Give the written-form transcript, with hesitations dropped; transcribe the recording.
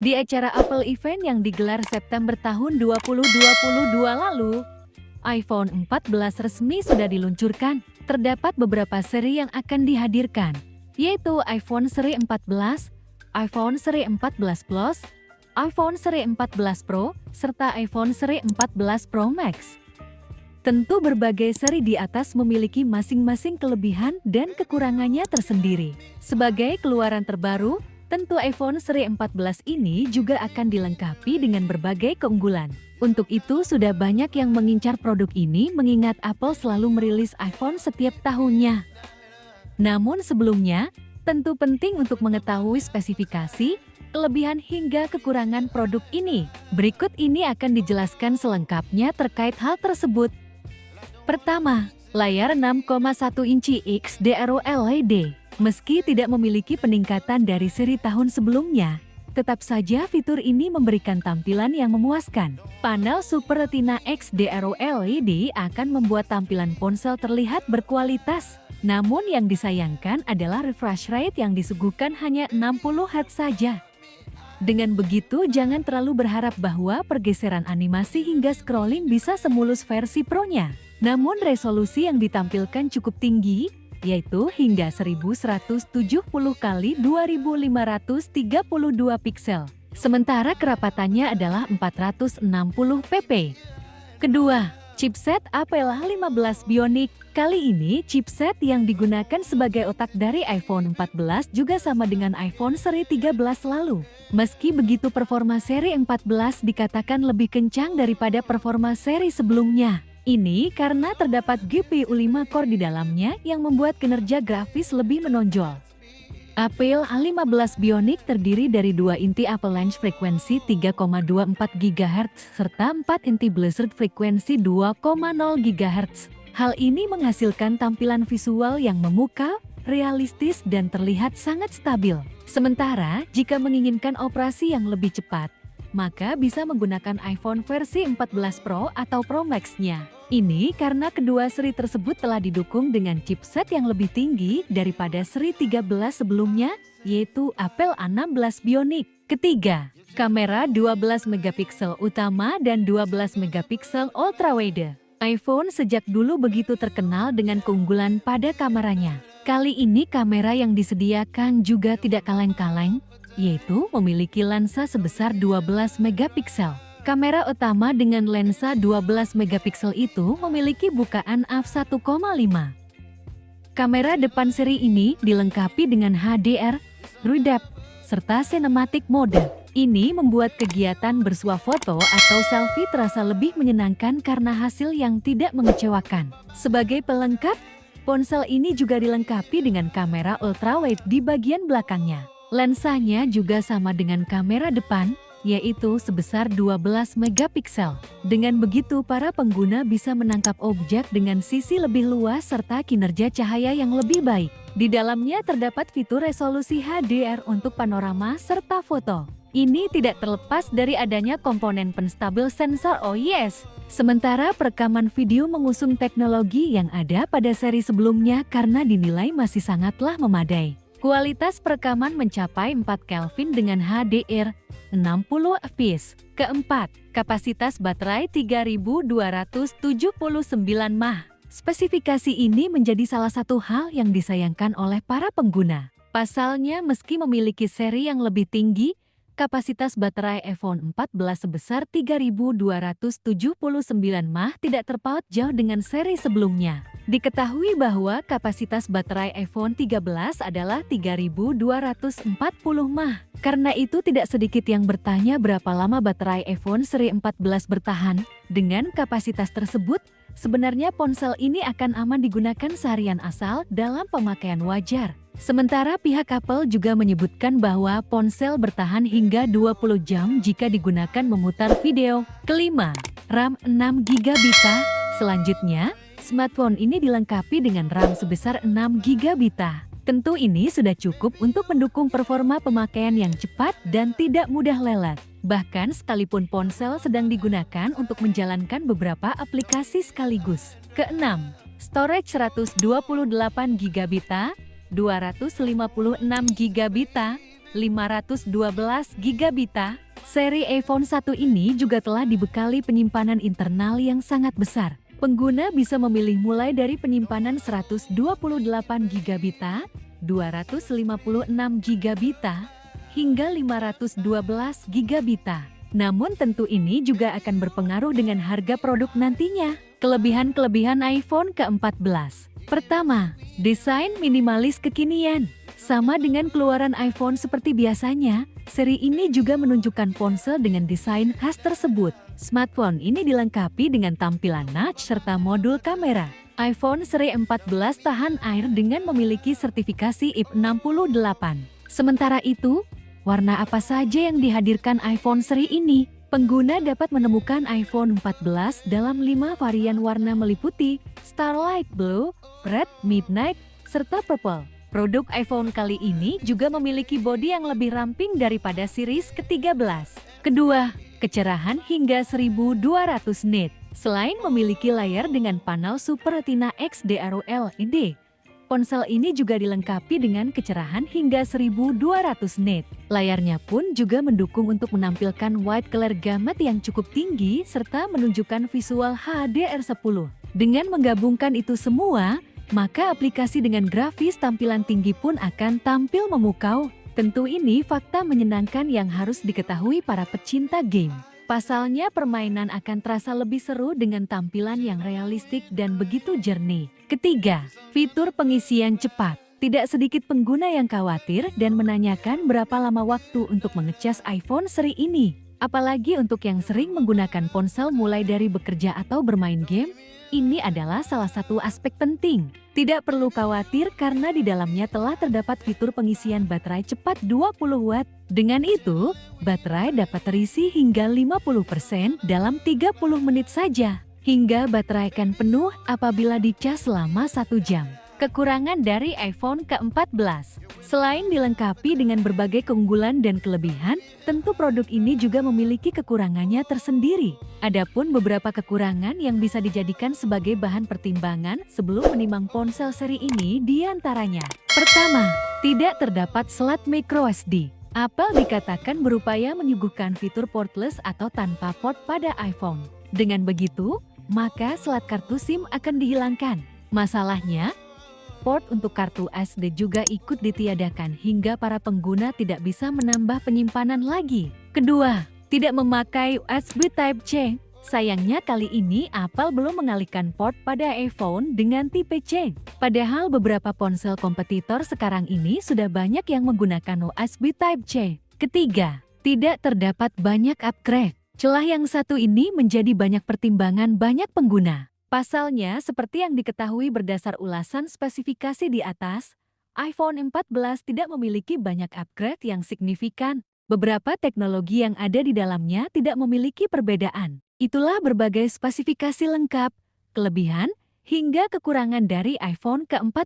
Di acara Apple Event yang digelar September tahun 2022 lalu, iPhone 14 resmi sudah diluncurkan. Terdapat beberapa seri yang akan dihadirkan, yaitu iPhone seri 14, iPhone seri 14 Plus, iPhone seri 14 Pro, serta iPhone seri 14 Pro Max. Tentu berbagai seri di atas memiliki masing-masing kelebihan dan kekurangannya tersendiri. Sebagai keluaran terbaru, tentu iPhone seri 14 ini juga akan dilengkapi dengan berbagai keunggulan. Untuk itu sudah banyak yang mengincar produk ini mengingat Apple selalu merilis iPhone setiap tahunnya. Namun sebelumnya, tentu penting untuk mengetahui spesifikasi, kelebihan hingga kekurangan produk ini. Berikut ini akan dijelaskan selengkapnya terkait hal tersebut. Pertama, layar 6,1 inci XDR OLED. Meski tidak memiliki peningkatan dari seri tahun sebelumnya, tetap saja fitur ini memberikan tampilan yang memuaskan. Panel Super Retina XDR OLED akan membuat tampilan ponsel terlihat berkualitas. Namun yang disayangkan adalah refresh rate yang disuguhkan hanya 60 Hz saja. Dengan begitu, jangan terlalu berharap bahwa pergeseran animasi hingga scrolling bisa semulus versi Pro-nya. Namun resolusi yang ditampilkan cukup tinggi, yaitu hingga 1170 x 2532 piksel. Sementara kerapatannya adalah 460 pp. Kedua, chipset Apple A15 Bionic. Kali ini chipset yang digunakan sebagai otak dari iPhone 14 juga sama dengan iPhone seri 13 lalu. Meski begitu, performa seri 14 dikatakan lebih kencang daripada performa seri sebelumnya. Ini karena terdapat GPU 5 core di dalamnya yang membuat kinerja grafis lebih menonjol. Apple A15 Bionic terdiri dari 2 inti avalanche frekuensi 3,24 GHz serta 4 inti blizzard frekuensi 2,0 GHz. Hal ini menghasilkan tampilan visual yang memukau, realistis dan terlihat sangat stabil. Sementara, jika menginginkan operasi yang lebih cepat, maka bisa menggunakan iPhone versi 14 Pro atau Pro Max-nya. Ini karena kedua seri tersebut telah didukung dengan chipset yang lebih tinggi daripada seri 13 sebelumnya, yaitu Apple A16 Bionic. Ketiga, kamera 12 megapiksel utama dan 12 megapiksel ultrawide. iPhone sejak dulu begitu terkenal dengan keunggulan pada kameranya. Kali ini kamera yang disediakan juga tidak kaleng-kaleng, yaitu memiliki lensa sebesar 12 megapiksel. Kamera utama dengan lensa 12 megapiksel itu memiliki bukaan f1.5. Kamera depan seri ini dilengkapi dengan HDR, RAW, serta cinematic mode. Ini membuat kegiatan bersuah foto atau selfie terasa lebih menyenangkan karena hasil yang tidak mengecewakan. Sebagai pelengkap, ponsel ini juga dilengkapi dengan kamera ultrawide di bagian belakangnya. Lensanya juga sama dengan kamera depan, yaitu sebesar 12 megapiksel. Dengan begitu, para pengguna bisa menangkap objek dengan sisi lebih luas serta kinerja cahaya yang lebih baik. Di dalamnya terdapat fitur resolusi HDR untuk panorama serta foto. Ini tidak terlepas dari adanya komponen penstabil sensor OIS. Sementara perekaman video mengusung teknologi yang ada pada seri sebelumnya karena dinilai masih sangatlah memadai. Kualitas perekaman mencapai 4 Kelvin dengan HDR 60 fps. Keempat, kapasitas baterai 3279 mAh. Spesifikasi ini menjadi salah satu hal yang disayangkan oleh para pengguna. Pasalnya, meski memiliki seri yang lebih tinggi, kapasitas baterai iPhone 14 sebesar 3279 mAh tidak terpaut jauh dengan seri sebelumnya. Diketahui bahwa kapasitas baterai iPhone 13 adalah 3240 mAh. Karena itu tidak sedikit yang bertanya berapa lama baterai iPhone seri 14 bertahan. Dengan kapasitas tersebut, sebenarnya ponsel ini akan aman digunakan seharian asal dalam pemakaian wajar. Sementara pihak Apple juga menyebutkan bahwa ponsel bertahan hingga 20 jam jika digunakan memutar video. Kelima, RAM 6GB. Selanjutnya, smartphone ini dilengkapi dengan RAM sebesar 6GB. Tentu ini sudah cukup untuk mendukung performa pemakaian yang cepat dan tidak mudah lelet. Bahkan sekalipun ponsel sedang digunakan untuk menjalankan beberapa aplikasi sekaligus. Keenam, storage 128GB, 256GB, 512 GB. Seri iPhone 1 ini juga telah dibekali penyimpanan internal yang sangat besar. Pengguna bisa memilih mulai dari penyimpanan 128 GB, 256 GB, hingga 512 GB. Namun tentu ini juga akan berpengaruh dengan harga produk nantinya. Kelebihan-kelebihan iPhone ke-14. Pertama, desain minimalis kekinian. Sama dengan keluaran iPhone seperti biasanya, seri ini juga menunjukkan ponsel dengan desain khas tersebut. Smartphone ini dilengkapi dengan tampilan notch serta modul kamera. iPhone seri 14 tahan air dengan memiliki sertifikasi IP68. Sementara itu, warna apa saja yang dihadirkan iPhone seri ini? Pengguna dapat menemukan iPhone 14 dalam 5 varian warna meliputi Starlight Blue, Red, Midnight, serta Purple. Produk iPhone kali ini juga memiliki bodi yang lebih ramping daripada series ke-13. Kedua, kecerahan hingga 1200 nit. Selain memiliki layar dengan panel Super Retina XDR OLED, ponsel ini juga dilengkapi dengan kecerahan hingga 1200 nit. Layarnya pun juga mendukung untuk menampilkan wide color gamut yang cukup tinggi serta menunjukkan visual HDR10. Dengan menggabungkan itu semua, maka aplikasi dengan grafis tampilan tinggi pun akan tampil memukau. Tentu ini fakta menyenangkan yang harus diketahui para pecinta game. Pasalnya permainan akan terasa lebih seru dengan tampilan yang realistik dan begitu jernih. Ketiga, fitur pengisian cepat. Tidak sedikit pengguna yang khawatir dan menanyakan berapa lama waktu untuk mengecas iPhone seri ini. Apalagi untuk yang sering menggunakan ponsel mulai dari bekerja atau bermain game, ini adalah salah satu aspek penting. Tidak perlu khawatir karena di dalamnya telah terdapat fitur pengisian baterai cepat 20 Watt. Dengan itu, baterai dapat terisi hingga 50% dalam 30 menit saja. Hingga baterai akan penuh apabila dicas selama 1 jam. Kekurangan dari iPhone ke-14. Selain dilengkapi dengan berbagai keunggulan dan kelebihan, tentu produk ini juga memiliki kekurangannya tersendiri. Adapun beberapa kekurangan yang bisa dijadikan sebagai bahan pertimbangan sebelum menimang ponsel seri ini diantaranya. Pertama, tidak terdapat slot microSD. Apple dikatakan berupaya menyuguhkan fitur portless atau tanpa port pada iPhone. Dengan begitu, maka slot kartu SIM akan dihilangkan. Masalahnya, port untuk kartu SD juga ikut ditiadakan hingga para pengguna tidak bisa menambah penyimpanan lagi. Kedua, tidak memakai USB Type-C. Sayangnya kali ini Apple belum mengalihkan port pada iPhone dengan tipe C. Padahal beberapa ponsel kompetitor sekarang ini sudah banyak yang menggunakan USB Type-C. Ketiga, tidak terdapat banyak upgrade. Celah yang satu ini menjadi banyak pertimbangan banyak pengguna. Pasalnya, seperti yang diketahui berdasar ulasan spesifikasi di atas, iPhone 14 tidak memiliki banyak upgrade yang signifikan. Beberapa teknologi yang ada di dalamnya tidak memiliki perbedaan. Itulah berbagai spesifikasi lengkap, kelebihan, hingga kekurangan dari iPhone ke-14.